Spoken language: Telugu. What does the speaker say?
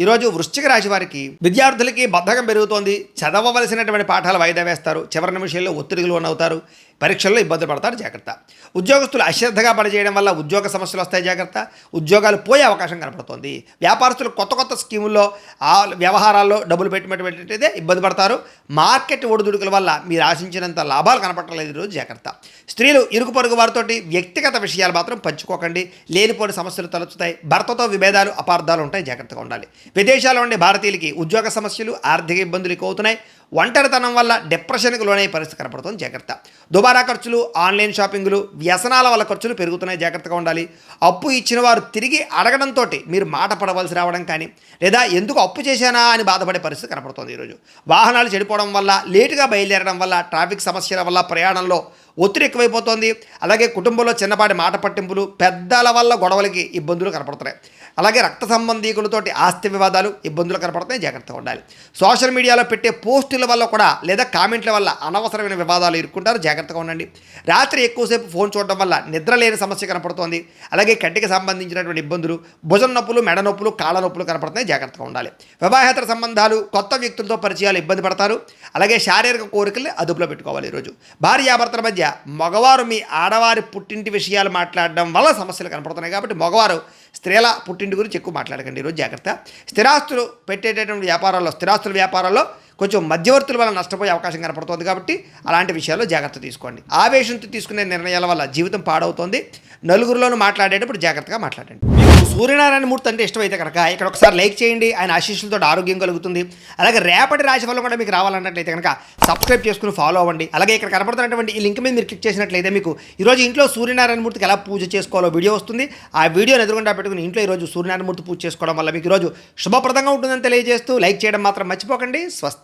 ఈరోజు వృశ్చిక రాశి వారికి విద్యార్థులకి బద్ధకం పెరుగుతోంది. చదవవలసినటువంటి పాఠాలు వాయిదా వేస్తారు. చివరి నిమిషంలో ఒత్తిడికి లోనవుతారు. పరీక్షల్లో ఇబ్బందులు పడతారు. జాగ్రత్త. ఉద్యోగస్తులు అశ్రద్ధగా పనిచేయడం వల్ల ఉద్యోగ సమస్యలు వస్తాయి. జాగ్రత్త. ఉద్యోగాలు పోయే అవకాశం కనపడుతోంది. వ్యాపారస్తులు కొత్త కొత్త స్కీముల్లో ఆ వ్యవహారాల్లో డబ్బులు పెట్టినటువంటిదే ఇబ్బంది పడతారు. మార్కెట్ ఒడిదుడుకుల వల్ల మీరు ఆశించినంత లాభాలు కనపడలేదు. ఈరోజు జాగ్రత్త. స్త్రీలు ఇరుగు పొరుగు వారితోటి వ్యక్తిగత విషయాలు మాత్రం పంచుకోకండి. లేనిపోని సమస్యలు తలెత్తుతాయి. భర్తతో విభేదాలు అపార్థాలు ఉంటాయి. జాగ్రత్తగా ఉండాలి. విదేశాల్లో ఉండే భారతీయులకి ఉద్యోగ సమస్యలు ఆర్థిక ఇబ్బందులు ఎక్కువ అవుతున్నాయి. ఒంటరితనం వల్ల డిప్రెషన్కి లోనయ్యే పరిస్థితి కనపడుతుంది. జాగ్రత్త. దుబారా ఖర్చులు, ఆన్లైన్ షాపింగ్లు, వ్యసనాల వల్ల ఖర్చులు పెరుగుతున్నాయి. జాగ్రత్తగా ఉండాలి. అప్పు ఇచ్చిన వారు తిరిగి అడగడంతో మీరు మాట పడవలసి రావడం కానీ, లేదా ఎందుకు అప్పు చేశానా అని బాధపడే పరిస్థితి కనపడుతుంది. ఈరోజు వాహనాలు చెడిపోవడం వల్ల, లేటుగా బయలుదేరడం వల్ల, ట్రాఫిక్ సమస్యల వల్ల ప్రయాణంలో ఒత్తిడి ఎక్కువైపోతుంది. అలాగే కుటుంబంలో చిన్నపాటి మాట పట్టింపులు, పెద్దల వల్ల గొడవలకి ఇబ్బందులు కనపడుతున్నాయి. అలాగే రక్త సంబంధీకులతోటి ఆస్తి వివాదాలు, ఇబ్బందులు కనపడుతున్నాయి. జాగ్రత్తగా ఉండాలి. సోషల్ మీడియాలో పెట్టే పోస్టుల వల్ల కూడా, లేదా కామెంట్ల వల్ల అనవసరమైన వివాదాలు ఇరుక్కుంటారు. జాగ్రత్తగా ఉండండి. రాత్రి ఎక్కువసేపు ఫోన్ చూడడం వల్ల నిద్ర లేని సమస్య కనపడుతోంది. అలాగే కంటికి సంబంధించినటువంటి ఇబ్బందులు, భుజం నొప్పులు, మెడ నొప్పులు, కాళ్ళ నొప్పులు కనపడుతున్నాయి. జాగ్రత్తగా ఉండాలి. వివాహేతర సంబంధాలు, కొత్త వ్యక్తులతో పరిచయాలు ఇబ్బంది పడతారు. అలాగే శారీరక కోరికల్ని అదుపులో పెట్టుకోవాలి. ఈరోజు భార్యాభర్తల మధ్య మగవారు మీ ఆడవారి పుట్టింటి విషయాలు మాట్లాడడం వల్ల సమస్యలు కనపడుతున్నాయి. కాబట్టి మగవారు స్త్రీల పుట్టింటి గురించి ఎక్కువ మాట్లాడకండి. ఈరోజు జాగ్రత్త. స్థిరాస్తులు పెట్టేటటువంటి వ్యాపారాల్లో, స్థిరాస్తుల వ్యాపారాల్లో కొంచెం మధ్యవర్తుల వల్ల నష్టపోయే అవకాశం కనపడుతుంది. కాబట్టి అలాంటి విషయాల్లో జాగ్రత్త తీసుకోండి. ఆవేశంతో తీసుకునే నిర్ణయాల వల్ల జీవితం పాడవుతుంది. నలుగురిలోనూ మాట్లాడేటప్పుడు జాగ్రత్తగా మాట్లాడండి. మీకు సూర్యనారాయణ మూర్తి అంటే ఇష్టమైతే కనుక ఇక్కడ ఒకసారి లైక్ చేయండి. ఆయన ఆశీస్సులతో ఆరోగ్యం కలుగుతుంది. అలాగే రేపటి రాశి ఫలం కూడా మీకు రావాలన్నట్లయితే కనుక సబ్స్క్రైబ్ చేసుకుని ఫాలో అవ్వండి. అలాగే ఇక్కడ కనపడుతున్నటువంటి ఈ లింక్ మీద మీరు క్లిక్ చేసినట్లయితే మీకు ఈరోజు ఇంట్లో సూర్యనారాయణ మూర్తికి ఎలా పూజ చేసుకోవాలో వీడియో వస్తుంది. ఆ వీడియోని ఎదురుగుండా పెట్టుకుని ఇంట్లో ఈరోజు సూర్యనారాయణ మూర్తి పూజ చేసుకోవడం వల్ల మీకు ఈరోజు శుభప్రదంగా ఉంటుందని తెలియజేస్తూ లైక్ చేయడం మాత్రం మర్చిపోకండి. స్వస్తి.